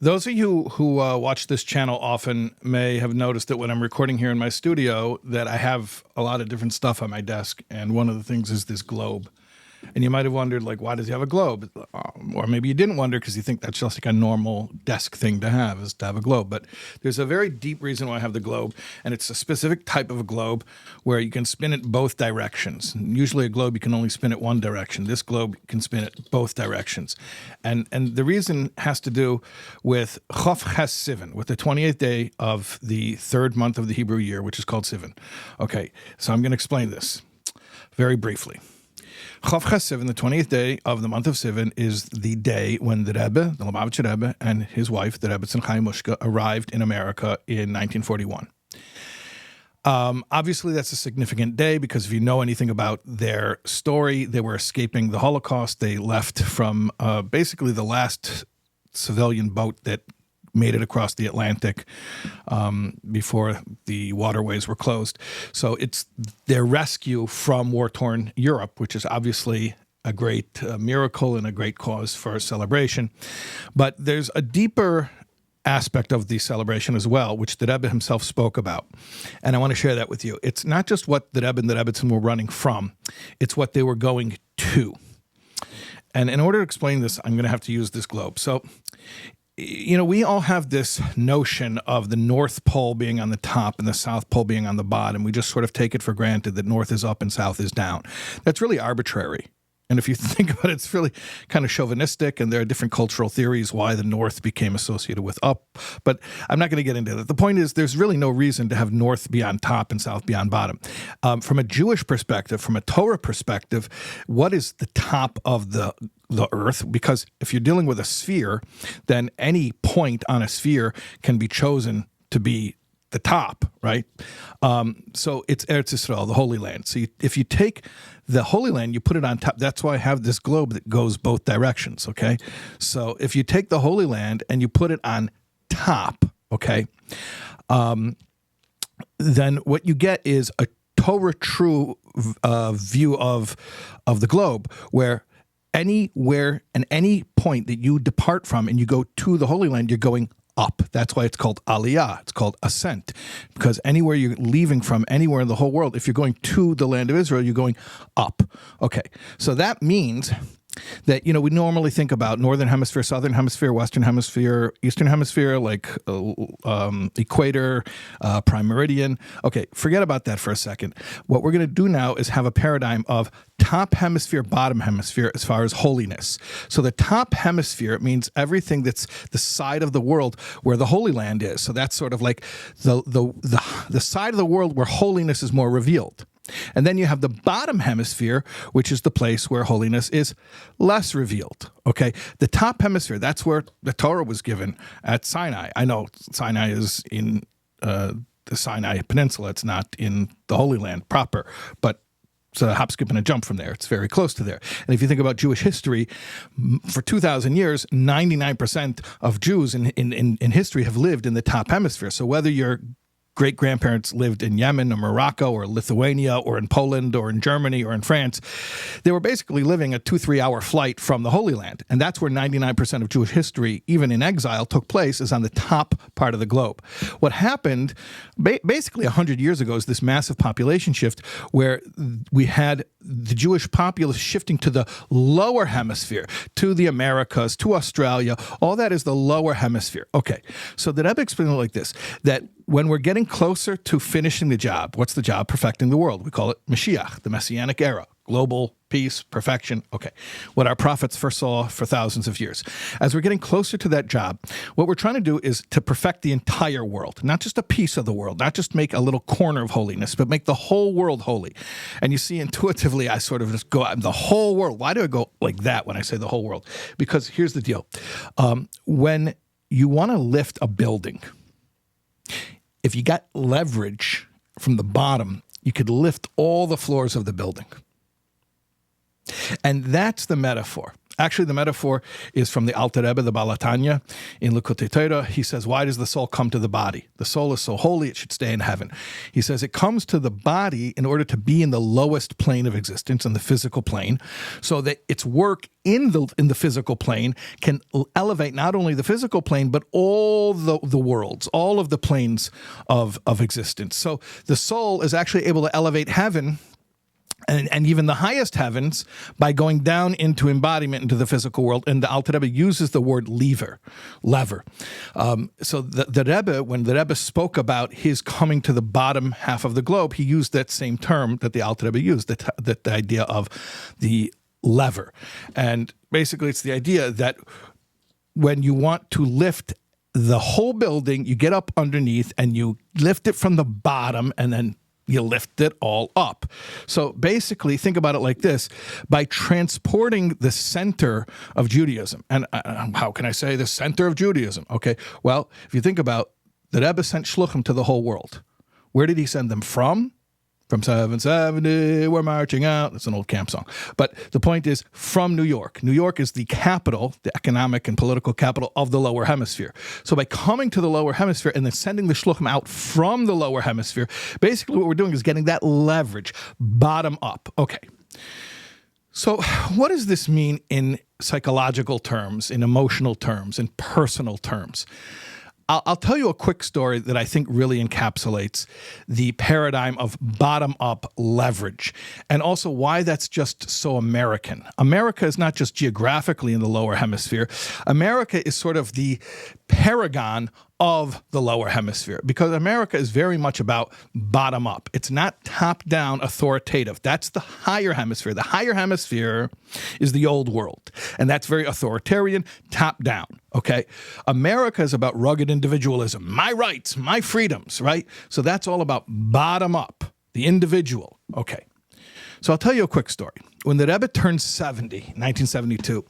Those of you who watch this channel often may have noticed that when I'm recording here in my studio that I have a lot of different stuff on my desk, and one of the things is this globe. And you might have wondered, like, why does he have a globe? Or maybe you didn't wonder because you think that's just like a normal desk thing to have, is to have a globe. But there's a very deep reason why I have the globe, and it's a specific type of a globe where you can spin it both directions. Usually a globe, you can only spin it one direction. This globe can spin it both directions. And the reason has to do with Chof Ches Sivan, with the 28th day of the third month of the Hebrew year, which is called Sivan. Okay, so I'm going to explain this very briefly. Chof Ches Sivan, the 20th day of the month of Sivan, is the day when the Rebbe, the Lubavitcher Rebbe, and his wife, the Rebbetzin Chaim Mushka, arrived in America in 1941. Obviously, that's a significant day because if you know anything about their story, they were escaping the Holocaust. They left from basically the last civilian boat that made it across the Atlantic before the waterways were closed. So it's their rescue from war-torn Europe, which is obviously a great miracle and a great cause for celebration. But there's a deeper aspect of the celebration as well, which the Rebbe himself spoke about. And I want to share that with you. It's not just what the Rebbe and the Rebbetzin were running from, it's what they were going to. And in order to explain this, I'm going to have to use this globe. So, you know, we all have this notion of the North Pole being on the top and the South Pole being on the bottom. We just sort of take it for granted that North is up and South is down. That's really arbitrary. And if you think about it, it's really kind of chauvinistic, and there are different cultural theories why the North became associated with up. But I'm not going to get into that. The point is there's really no reason to have North be on top and South be on bottom. From a Jewish perspective, from a Torah perspective, what is the top of the earth? Because if you're dealing with a sphere, then any point on a sphere can be chosen to be the top, right? So it's Eretz Yisrael, the Holy Land. So if you take the Holy Land, you put it on top. That's why I have this globe that goes both directions, okay? So if you take the Holy Land and you put it on top, okay, then what you get is a Torah true view of the globe, where anywhere and any point that you depart from and you go to the Holy Land, you're going up. That's why it's called Aliyah. It's called Ascent, because anywhere you're leaving from, anywhere in the whole world, if you're going to the land of Israel, you're going up. Okay, so that means that, you know, we normally think about Northern Hemisphere, Southern Hemisphere, Western Hemisphere, Eastern Hemisphere, like equator, prime meridian. Okay, forget about that for a second. What we're going to do now is have a paradigm of top hemisphere, bottom hemisphere as far as holiness. So the top hemisphere means everything that's the side of the world where the Holy Land is. So that's sort of like the side of the world where holiness is more revealed. And then you have the bottom hemisphere, which is the place where holiness is less revealed. Okay, the top hemisphere, that's where the Torah was given at Sinai. I know Sinai is in the Sinai Peninsula. It's not in the Holy Land proper, but it's a hop, skip, and a jump from there. It's very close to there. And if you think about Jewish history, for 2,000 years, 99% of Jews in history have lived in the top hemisphere. So whether you're great-grandparents lived in Yemen or Morocco or Lithuania or in Poland or in Germany or in France, they were basically living a 2-3 hour flight from the Holy Land. And that's where 99% of Jewish history, even in exile, took place, is on the top part of the globe. What happened basically 100 years ago is this massive population shift where we had the Jewish populace shifting to the lower hemisphere, to the Americas, to Australia. All that is the lower hemisphere. Okay, so the Rebbe explained it like this, that when we're getting closer to finishing the job, what's the job? Perfecting the world. We call it Mashiach, the Messianic era, global peace, perfection. Okay, what our prophets foresaw for thousands of years. As we're getting closer to that job, what we're trying to do is to perfect the entire world, not just a piece of the world, not just make a little corner of holiness, but make the whole world holy. And you see, intuitively, I sort of just go, the whole world. Why do I go like that when I say the whole world? Because here's the deal. When you want to lift a building, if you got leverage from the bottom, you could lift all the floors of the building. And that's the metaphor. Actually, the metaphor is from the Alter Rebbe, the Baal HaTanya, in Likutei Torah. He says, why does the soul come to the body? The soul is so holy, it should stay in heaven. He says it comes to the body in order to be in the lowest plane of existence, in the physical plane, so that its work in the physical plane can elevate not only the physical plane, but all the worlds, all of the planes of existence. So the soul is actually able to elevate heaven and even the highest heavens by going down into embodiment into the physical world. And the Alter Rebbe uses the word lever. So the Rebbe, when the Rebbe spoke about his coming to the bottom half of the globe, he used that same term that the Alter Rebbe used, the idea of the lever. And basically it's the idea that when you want to lift the whole building, you get up underneath and you lift it from the bottom and then you lift it all up. So basically, think about it like this. By transporting the center of Judaism, and how can I say the center of Judaism? Okay, well, if you think about, the Rebbe sent shluchim to the whole world. Where did he send them from? From 770, we're marching out. That's an old camp song. But the point is, from New York. New York is the capital, the economic and political capital of the Lower Hemisphere. So by coming to the Lower Hemisphere and then sending the shluchim out from the Lower Hemisphere, basically what we're doing is getting that leverage bottom up. Okay. So what does this mean in psychological terms, in emotional terms, in personal terms? I'll tell you a quick story that I think really encapsulates the paradigm of bottom-up leverage and also why that's just so American. America is not just geographically in the Lower Hemisphere. America is sort of the paragon of the Lower Hemisphere because America is very much about bottom up. It's not top down authoritative. That's the higher hemisphere. The higher hemisphere is the old world, and that's very authoritarian, top down. Okay. America is about rugged individualism, my rights, my freedoms, right? So that's all about bottom up, the individual. Okay. So I'll tell you a quick story. When the Rebbe turned 70, 1972,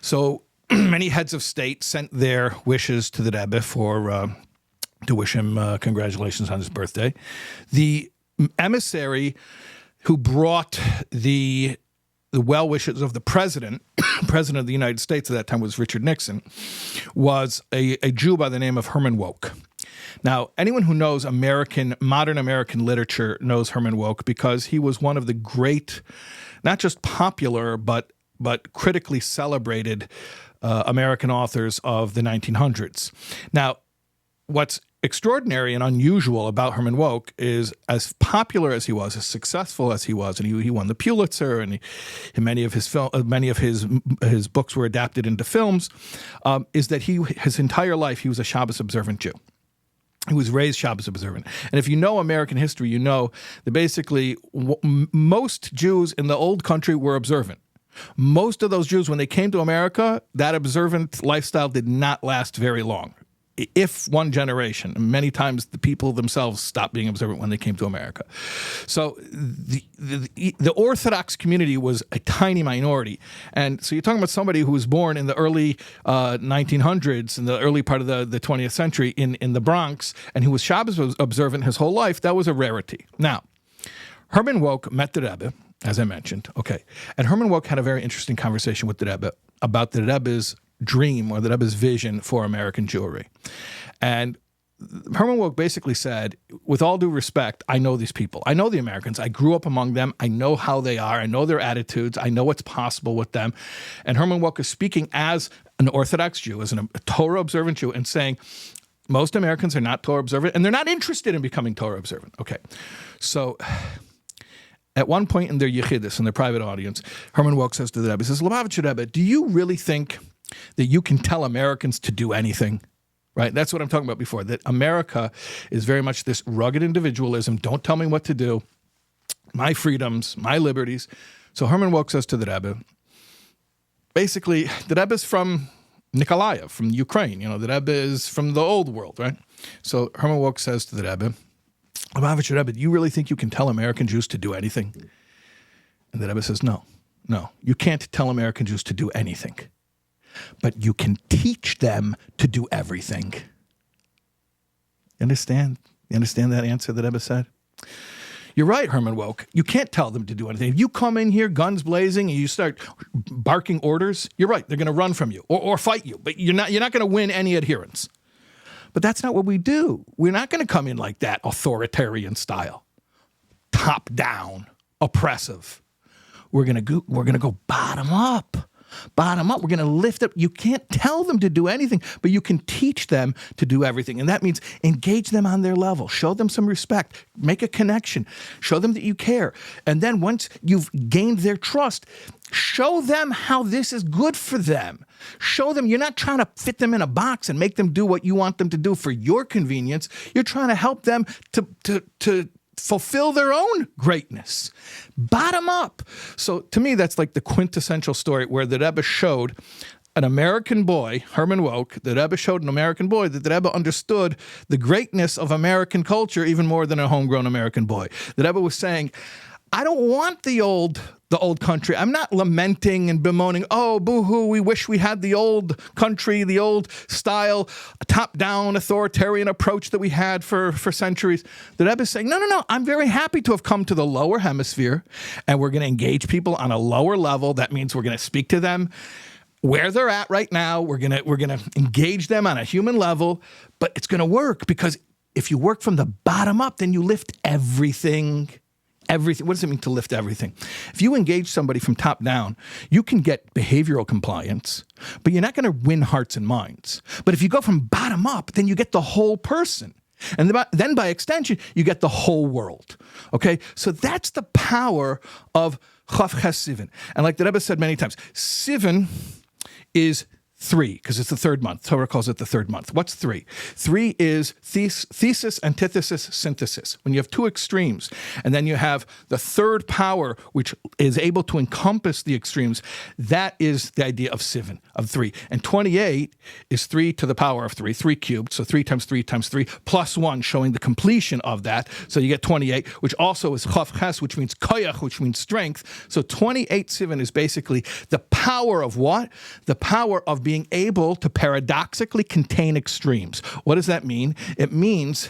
so many heads of state sent their wishes to the Rebbe to wish him congratulations on his birthday. The emissary who brought the well wishes of the president of the United States at that time was Richard Nixon, was a Jew by the name of Herman Woke. Now, anyone who knows modern American literature knows Herman Woke because he was one of the great, not just popular, but critically celebrated American authors of the 1900s. Now, what's extraordinary and unusual about Herman Woke is, as popular as he was, as successful as he was, and he won the Pulitzer, and many of his books were adapted into films, is that his entire life he was a Shabbos observant Jew. He was raised Shabbos observant. And if you know American history, you know that basically most Jews in the old country were observant. Most of those Jews, when they came to America, that observant lifestyle did not last very long, if one generation. Many times the people themselves stopped being observant when they came to America. So the Orthodox community was a tiny minority. And so you're talking about somebody who was born in the early 1900s, in the early part of the 20th century in the Bronx, and who was Shabbos observant his whole life. That was a rarity. Now, Herman Woke met the Rebbe, as I mentioned. Okay. And Herman Woke had a very interesting conversation with the Rebbe about the Rebbe's dream or the Rebbe's vision for American Jewry. And Herman Woke basically said, with all due respect, I know these people. I know the Americans. I grew up among them. I know how they are. I know their attitudes. I know what's possible with them. And Herman Woke is speaking as an Orthodox Jew, as a Torah observant Jew, and saying, most Americans are not Torah observant, and they're not interested in becoming Torah observant. Okay. So at one point in their Yechidus, in their private audience, Herman Woke says to the Rebbe, he says, Lubavitcher Rebbe, do you really think that you can tell Americans to do anything? Right? That's what I'm talking about before, that America is very much this rugged individualism. Don't tell me what to do. My freedoms, my liberties. So Herman Woke says to the Rebbe, basically, the Rebbe is from Nikolaev, from Ukraine. You know, the Rebbe is from the old world, right? So Herman Woke says to the Rebbe, Lubavitcher Rebbe, do you really think you can tell American Jews to do anything? And the Rebbe says, no, you can't tell American Jews to do anything. But you can teach them to do everything. You understand? You understand that answer that Rebbe said? You're right, Herman Woke. You can't tell them to do anything. If you come in here, guns blazing, and you start barking orders, you're right. They're going to run from you or fight you. But you're not going to win any adherents. But that's not what we do. We're not going to come in like that authoritarian style, top down, oppressive. We're going to go bottom up. Bottom up. We're going to lift up. You can't tell them to do anything, but you can teach them to do everything. And that means engage them on their level. Show them some respect. Make a connection. Show them that you care. And then once you've gained their trust, show them how this is good for them. Show them you're not trying to fit them in a box and make them do what you want them to do for your convenience. You're trying to help them to fulfill their own greatness. Bottom up. So to me, that's like the quintessential story where the Rebbe showed an American boy, Herman Woke, the Rebbe showed an American boy that the Rebbe understood the greatness of American culture even more than a homegrown American boy. The Rebbe was saying, I don't want the old country. I'm not lamenting and bemoaning, oh, boo-hoo, we wish we had the old country, the old style, top-down authoritarian approach that we had for centuries. The Rebbe is saying, no, I'm very happy to have come to the lower hemisphere, and we're going to engage people on a lower level. That means we're going to speak to them where they're at right now. We're going to engage them on a human level, but it's going to work because if you work from the bottom up, then you lift everything. Everything. What does it mean to lift everything? If you engage somebody from top down, you can get behavioral compliance, but you're not going to win hearts and minds. But if you go from bottom up, then you get the whole person. And then by extension, you get the whole world. Okay? So that's the power of Chav Ches Sivan. And like the Rebbe said many times, Sivan is 3, because it's the third month. Torah calls it the third month. What's 3? 3 is thesis, antithesis, synthesis. When you have two extremes, and then you have the third power, which is able to encompass the extremes, that is the idea of Sivan, of 3. And 28 is 3 to the power of 3, 3 cubed, so 3 times 3 times 3, plus 1, showing the completion of that. So you get 28, which also is Chav Ches, which means koyach, which means strength. So 28 Sivan is basically the power of what? The power of being able to paradoxically contain extremes. What does that mean? It means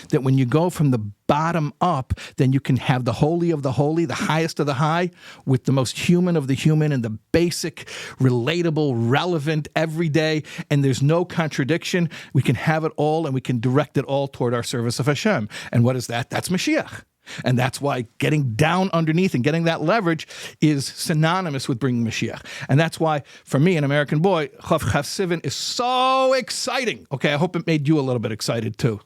that when you go from the bottom up, then you can have the holy of the holy, the highest of the high, with the most human of the human and the basic, relatable, relevant, everyday, and there's no contradiction. We can have it all and we can direct it all toward our service of Hashem. And what is that? That's Mashiach. And that's why getting down underneath and getting that leverage is synonymous with bringing Mashiach. And that's why, for me, an American boy, Chav Ches Sivan is so exciting. Okay, I hope it made you a little bit excited too.